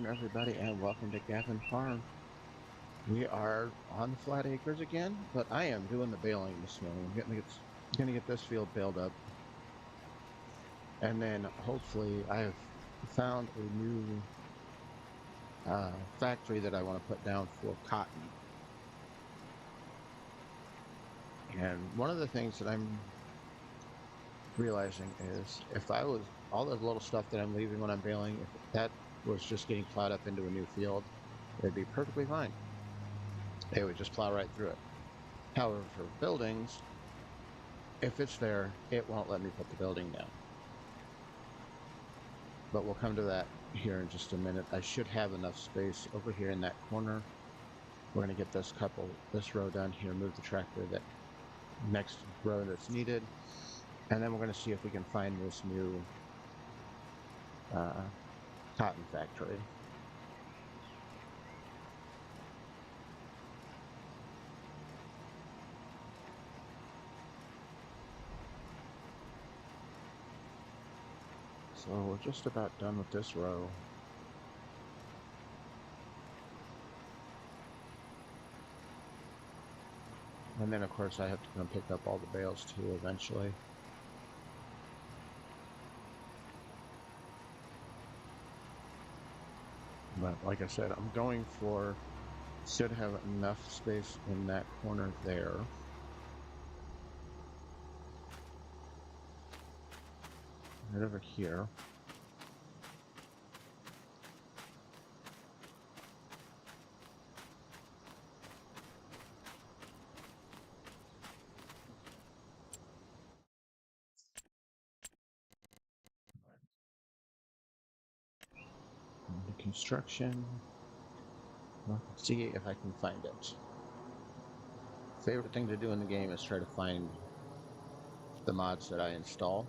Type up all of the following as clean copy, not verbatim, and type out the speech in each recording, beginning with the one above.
afternoon, everybody, and welcome to Gavin Farm. We are on the flat acres again, but I am doing the baling this morning. I'm gonna get this field baled up, and then hopefully I have found a new factory that I want to put down for cotton. And one of the things that I'm realizing is if I was all the little stuff that I'm leaving when I'm baling, if that was just getting plowed up into a new field, it'd be perfectly fine. They would just plow right through it. However, for buildings, if it's there, it won't let me put the building down. But we'll come to that here in just a minute. I should have enough space over here in that corner. We're going to get this row done here, move the tractor that next row that's needed. And then we're going to see if we can find this new cotton factory. So we're just about done with this row. And then, of course, I have to come pick up all the bales too eventually. But like I said, I'm going for, should have enough space in that corner there. Right over here. The construction. Well, let's see if I can find it. Favorite thing to do in the game is try to find the mods that I install.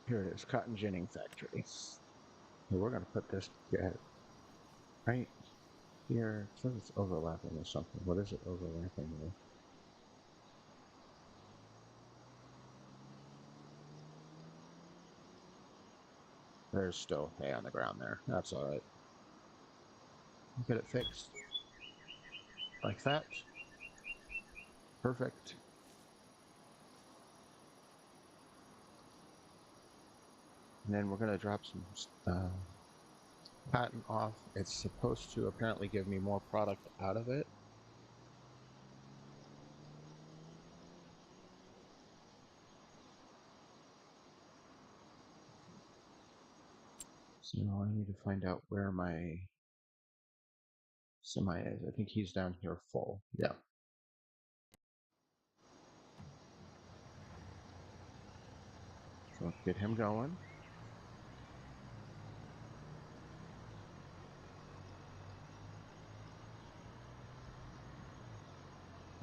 Here it is, Cotton Ginning Factory. So we're going to put this right here. It says it's overlapping with something. What is it overlapping with? There's still hay on the ground there. That's all right. Get it fixed. Like that. Perfect. And then we're going to drop some cotton off. It's supposed to apparently give me more product out of it. So I need to find out where my semi is. I think he's down here full. Yeah. So let's get him going.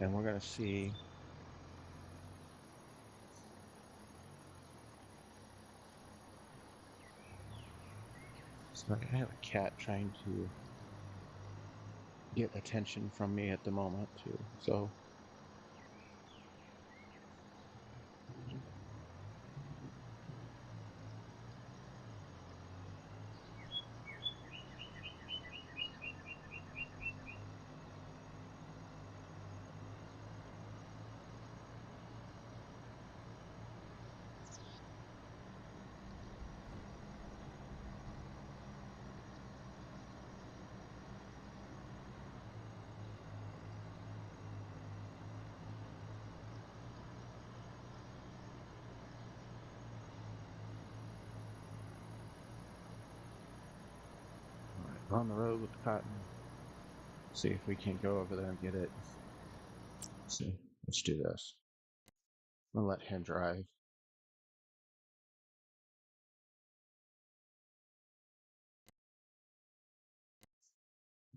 And we're going to see. So I have a cat trying to get attention from me at the moment too. So on the road with the cotton. See if we can't go over there and get it. See, let's do this. I'll let him drive.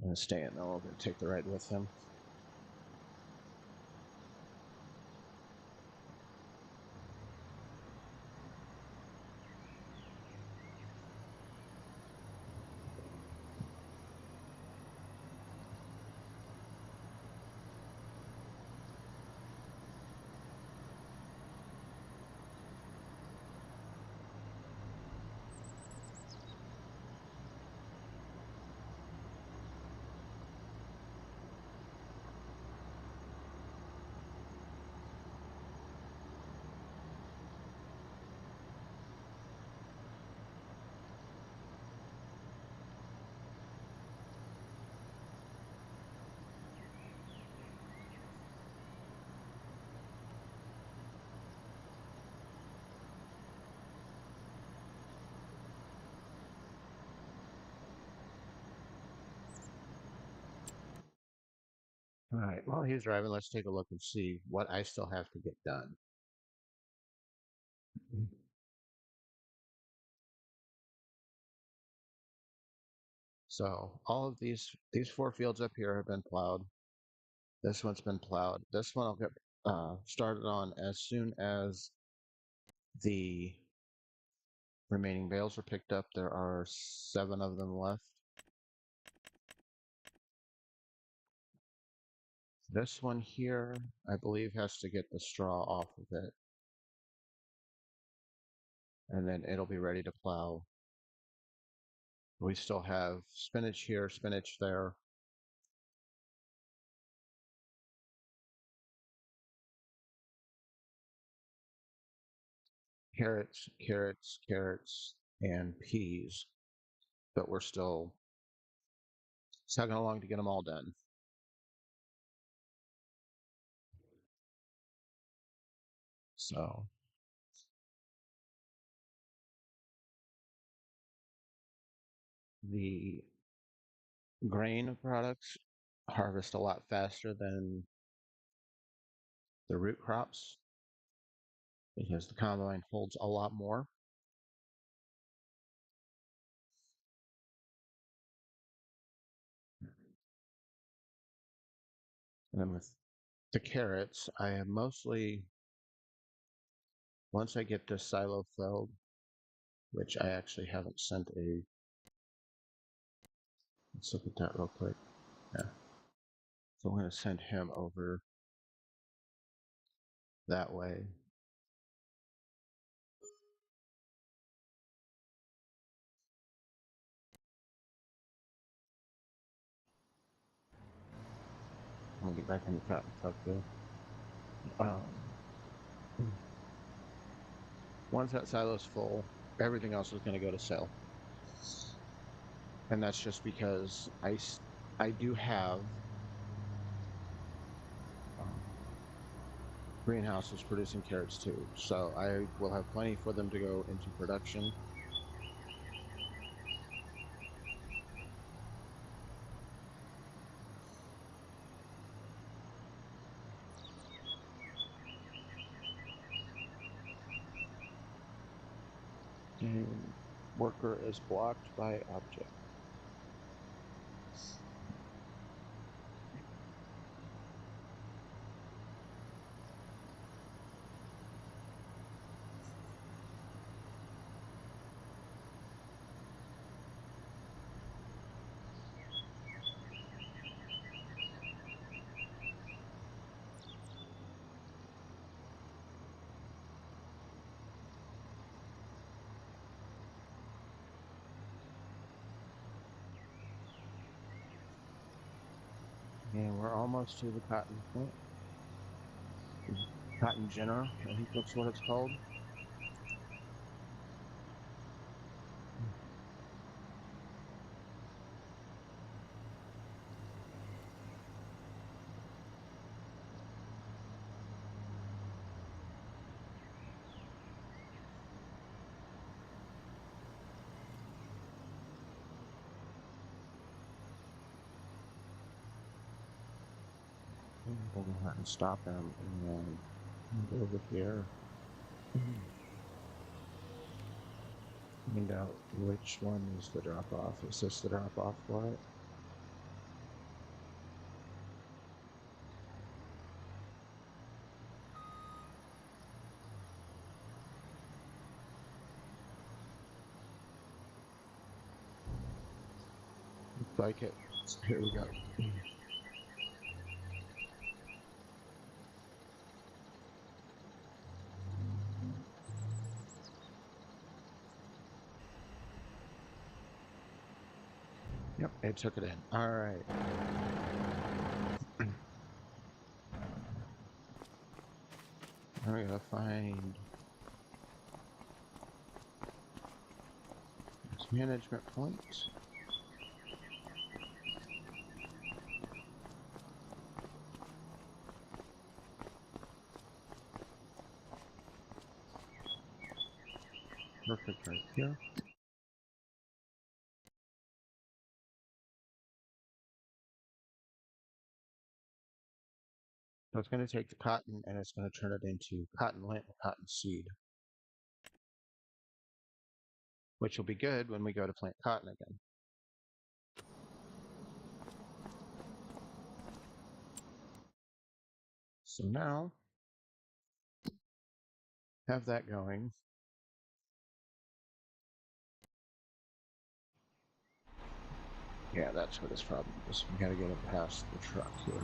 I'm gonna stay in though. I'm gonna take the ride with him. All right, while he's driving, let's take a look and see what I still have to get done. So all of these 4 fields up here have been plowed. This one's been plowed. This one I'll get started on as soon as the remaining bales are picked up. There are 7 of them left. This one here, I believe, has to get the straw off of it. And then it'll be ready to plow. We still have spinach here, spinach there. Carrots, carrots, carrots, and peas. But we're still chugging along to get them all done. So the grain products harvest a lot faster than the root crops because the combine holds a lot more. And then with the carrots, I am mostly, once I get this silo filled, which I actually haven't sent a, let's look at that real quick. Yeah. So I'm going to send him over that way. I'm going to get back in the cotton truck there. Once that silo's full, everything else is going to go to sale. And that's just because I do have greenhouses producing carrots too. So I will have plenty for them to go into production. And worker is blocked by object. And we're almost to the cotton plant. Cotton ginner, I think that's what it's called. We'll go ahead and stop him and go over here. Find out which one is the drop off. Is this the drop off for it? Looks like it. Here we go. Yep, it took it in. All right. Now we gotta find this management point. Perfect right here. So it's going to take the cotton and it's going to turn it into cotton lint and cotton seed, which will be good when we go to plant cotton again. So now, have that going. Yeah, that's what his problem is. We gotta get it past the truck here.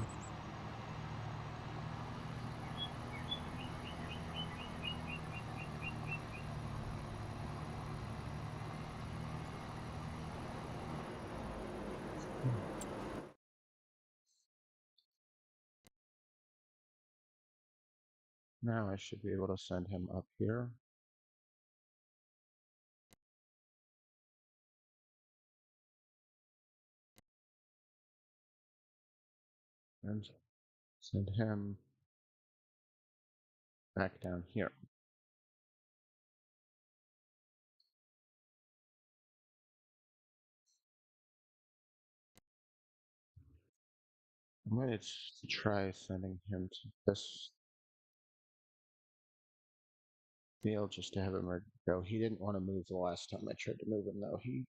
Now I should be able to send him up here. And send him back down here. I'm going to try sending him to this field just to have him go. He didn't want to move the last time I tried to move him, though. He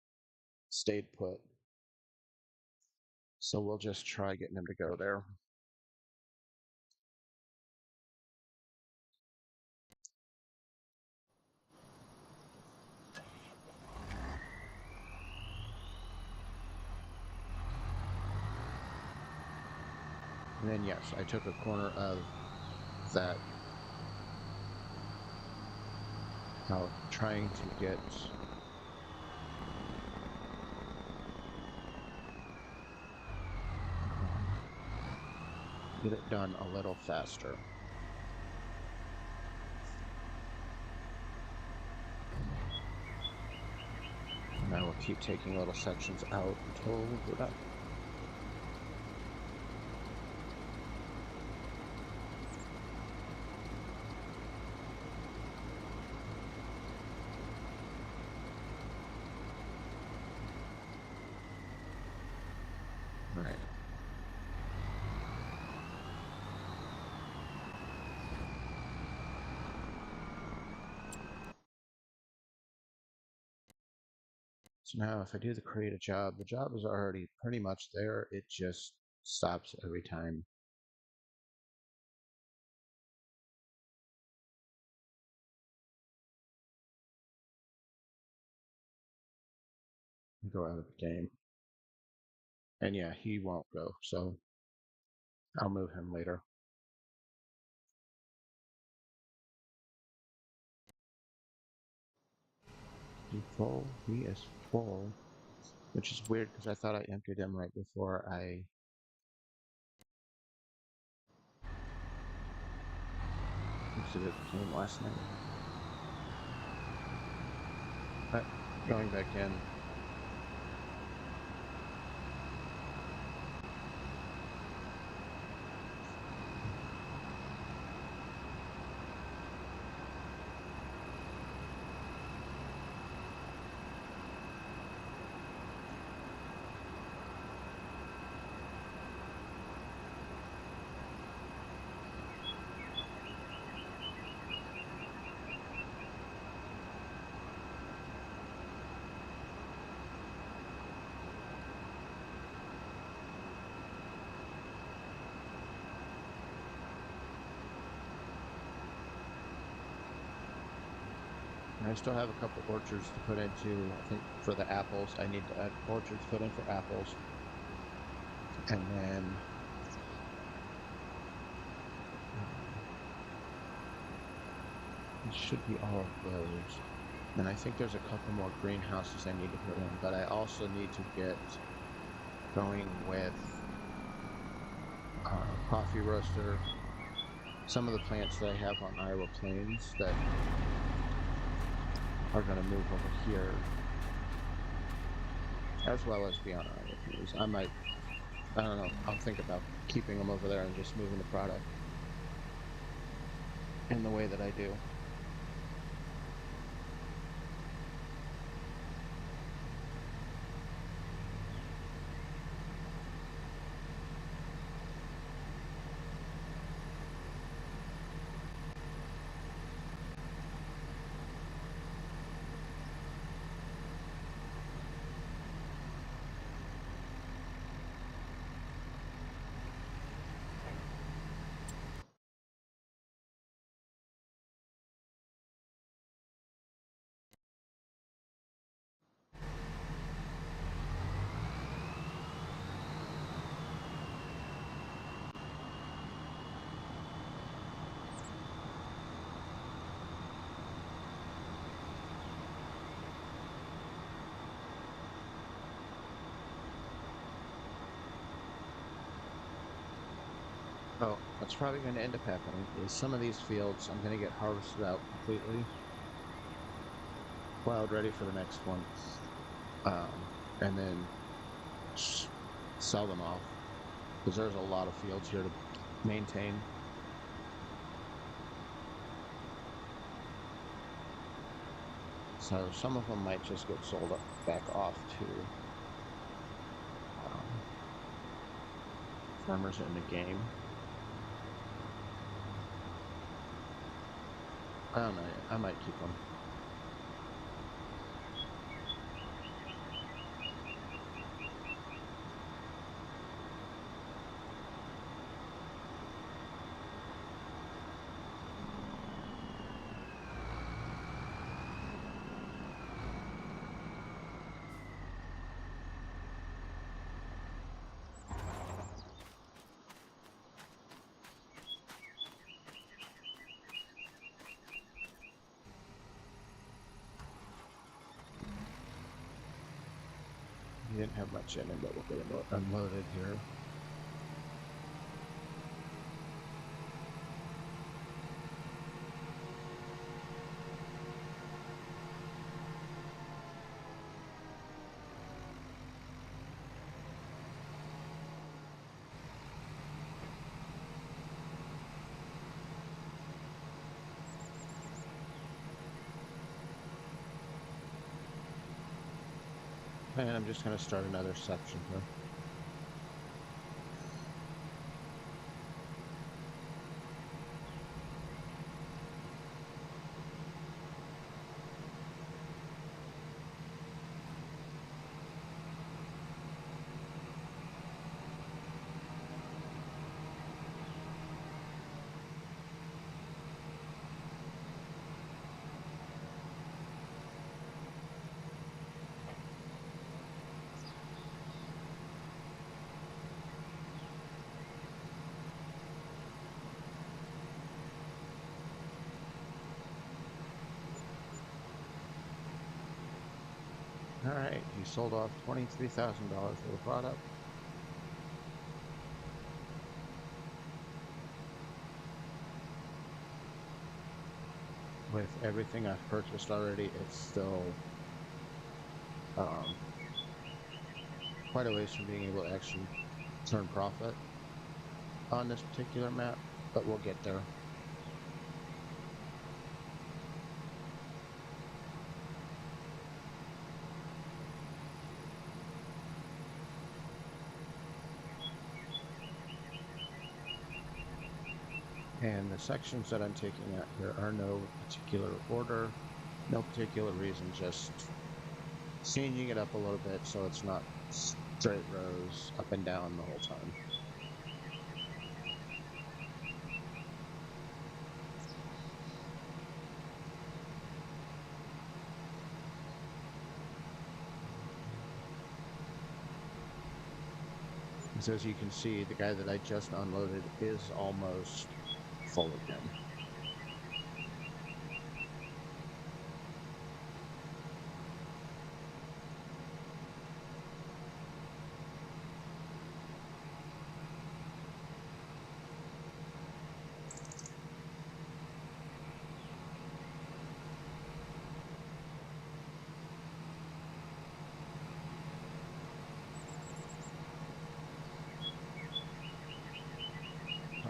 stayed put. So we'll just try getting him to go there. And then yes, I took a corner of that out trying to get it done a little faster. And I will keep taking little sections out until we're done. Right. So now if I do the create a job, the job is already pretty much there. It just stops every time. I go out of the game. And yeah, he won't go, so I'll move him later. He full? He is full. Which is weird because I thought I emptied him right before I exited the game last night. But going back in. I still have a couple orchards to put into. I think for the apples, I need to add orchards put in for apples. And then it should be all of those. And I think there's a couple more greenhouses I need to put in, but I also need to get going with coffee roaster, some of the plants that I have on Iowa Plains that are going to move over here, as well as beyond Iowa Plains. I don't know, I'll think about keeping them over there and just moving the product in the way that I do. Oh, what's probably going to end up happening is some of these fields I'm going to get harvested out completely, plowed ready for the next one, and then sell them off, because there's a lot of fields here to maintain. So some of them might just get sold back off to farmers in the game. I don't know, I might keep them. He didn't have much in him, but we'll get it unloaded here. And I'm just going to start another section here. All right, he sold off $23,000 worth of product. With everything I've purchased already, it's still quite a ways from being able to actually turn profit on this particular map, but we'll get there. And the sections that I'm taking out here are no particular order, no particular reason, just changing it up a little bit so it's not straight rows up and down the whole time. So as you can see, the guy that I just unloaded is almost full again.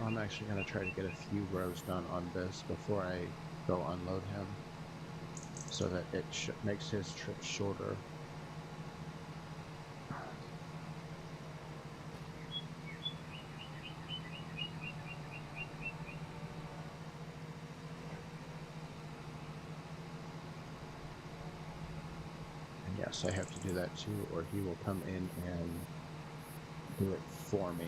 I'm actually going to try to get a few rows done on this before I go unload him so that it makes his trip shorter. And yes, I have to do that too, or he will come in and do it for me.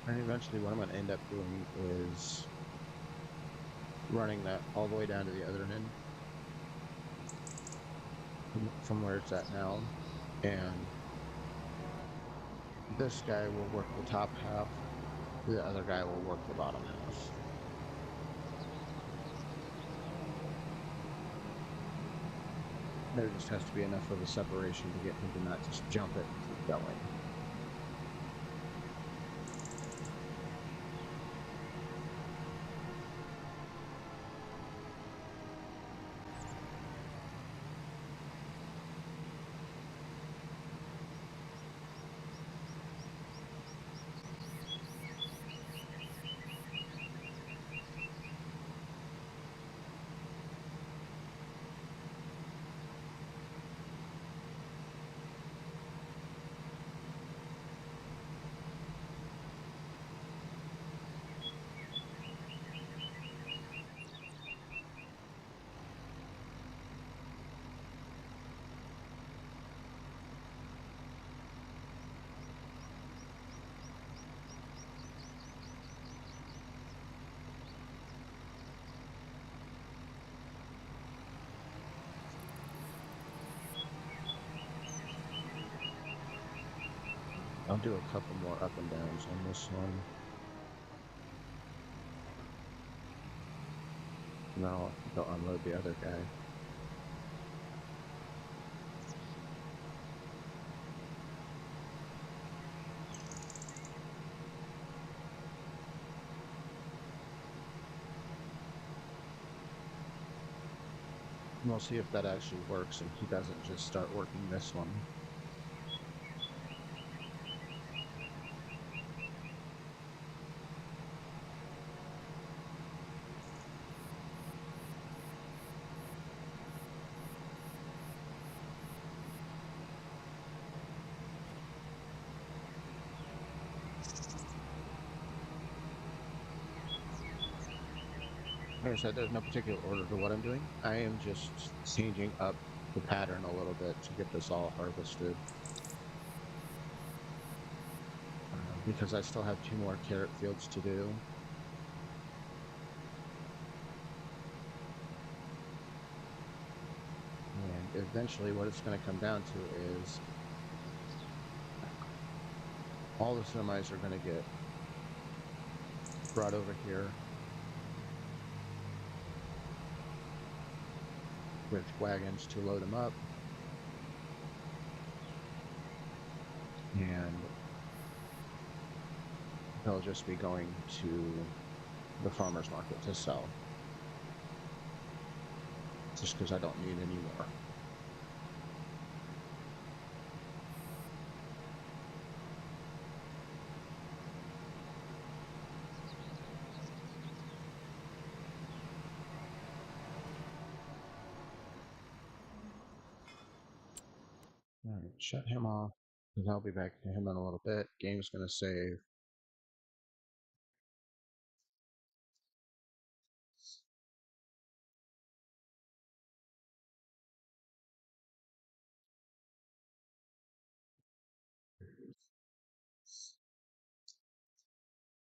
And eventually what I'm going to end up doing is running that all the way down to the other end from where it's at now. And this guy will work the top half, the other guy will work the bottom half. There just has to be enough of a separation to get him to not just jump it and keep going. I'll do a couple more up and downs on this one. And then I'll go unload the other guy. And we'll see if that actually works and he doesn't just start working this one. Like I said, there's no particular order to what I'm doing. I am just changing up the pattern a little bit to get this all harvested. Because I still have 2 more carrot fields to do. And eventually what it's going to come down to is all the semis are going to get brought over here with wagons to load them up. And they'll just be going to the farmer's market to sell. Just because I don't need any more. Alright, shut him off. Because I'll be back to him in a little bit. Game's going to save.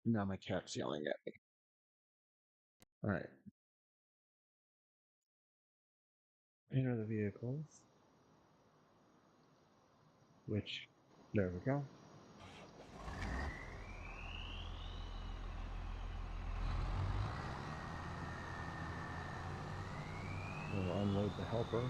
Now my cat's yelling at me. All right. Enter the vehicle. Which, there we go. We'll unload the helper.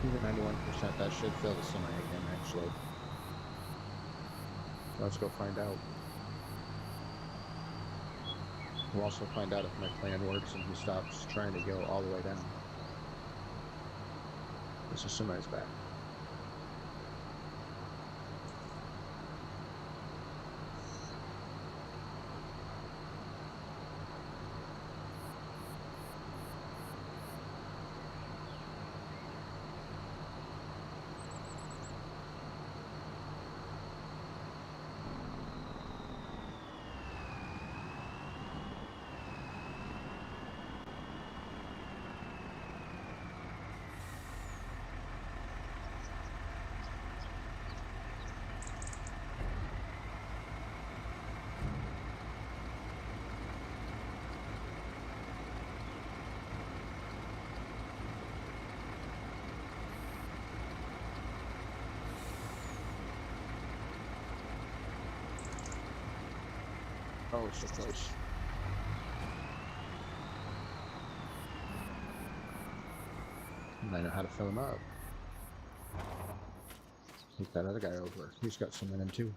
Even 91%, that should fill the semi again, actually. Let's go find out. We'll also find out if my plan works and he stops trying to go all the way down. This is semi's back. Oh, it's so close. And I know how to fill him up. Take that other guy over. He's got some in him too.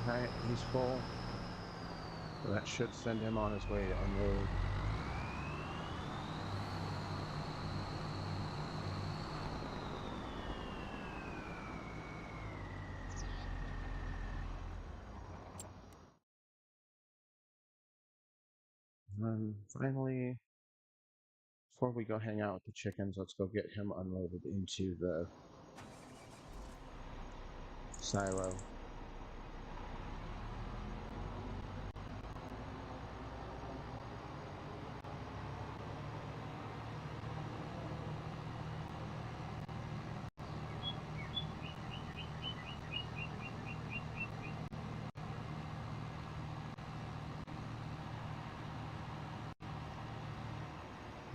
Alright, he's full. So that should send him on his way to unload. And then finally, before we go hang out with the chickens, let's go get him unloaded into the silo.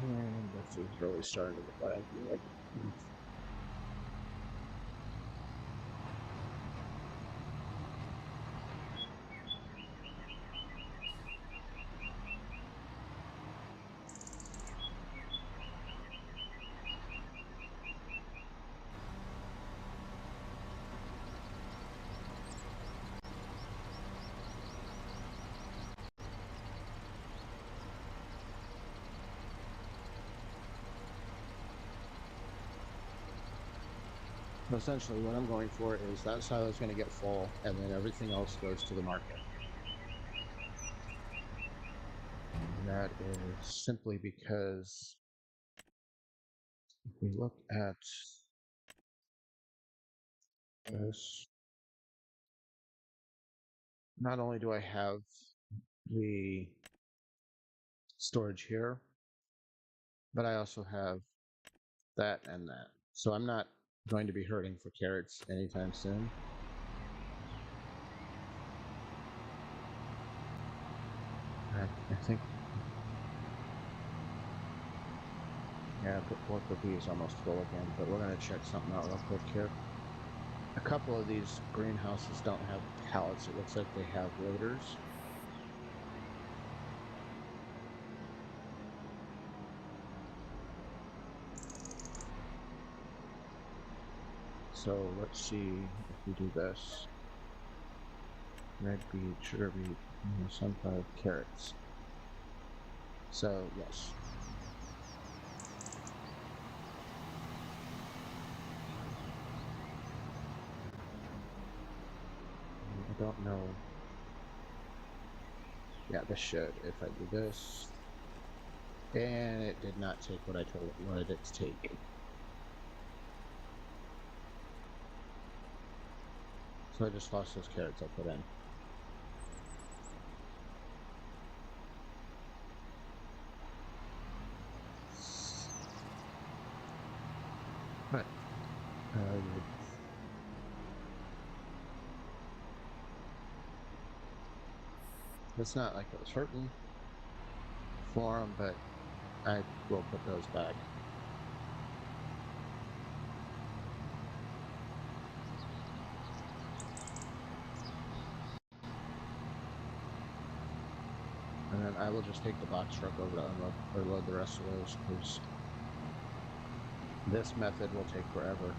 And this is really starting to get laggy. Like, essentially, what I'm going for is that silo is going to get full, and then everything else goes to the market. And that is simply because if we look at this. Not only do I have the storage here, but I also have that and that. So I'm not going to be hurting for carrots anytime soon. I think, yeah, Porco B is almost full again, but we're going to check something out real quick here. A couple of these greenhouses don't have pallets. It looks like they have loaders. So let's see if we do this. Red beet, sugar beet, sunflower, carrots. So yes. I don't know. Yeah, this should, if I do this. And it did not take what I told it wanted it to take. So I just lost those carrots I put in. But it's not like it was hurting for them, but I will put those back. And then I will just take the box truck over to unload or load the rest of those, because this method will take forever.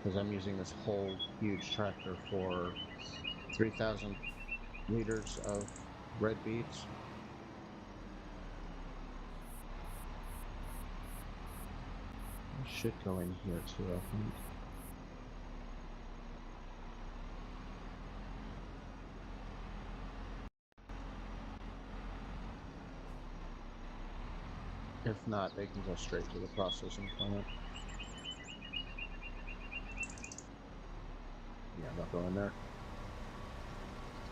Because I'm using this whole huge tractor for 3,000 liters of red beets. It should go in here too, I think. If not, they can go straight to the processing plant. Yeah, they'll go in there.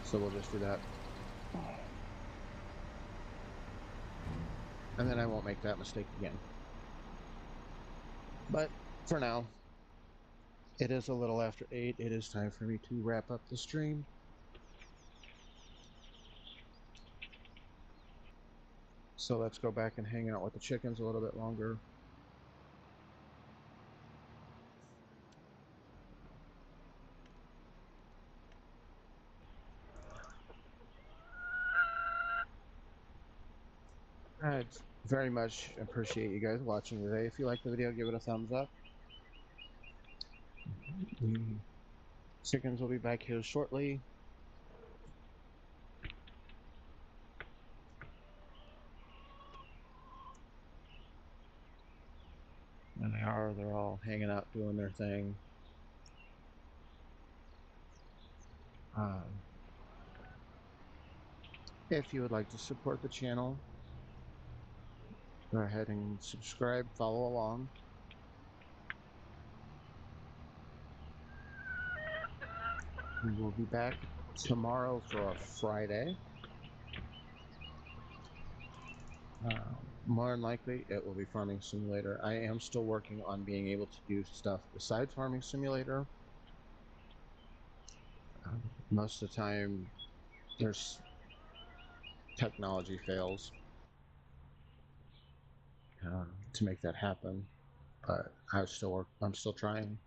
So we'll just do that. And then I won't make that mistake again. But for now, it is a little after 8. It is time for me to wrap up the stream. So let's go back and hang out with the chickens a little bit longer. I very much appreciate you guys watching today. If you liked the video, give it a thumbs up. The chickens will be back here shortly. And they're all hanging out doing their thing. If you would like to support the channel, go ahead and subscribe, follow along. We will be back tomorrow for a Friday. More than likely, it will be Farming Simulator. I am still working on being able to do stuff besides Farming Simulator. Most of the time, there's technology fails to make that happen, but I'm still trying.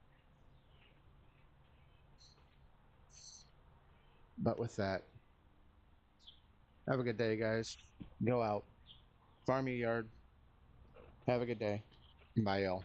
But with that, have a good day, guys. Go out, farm your yard. Have a good day. Bye, y'all.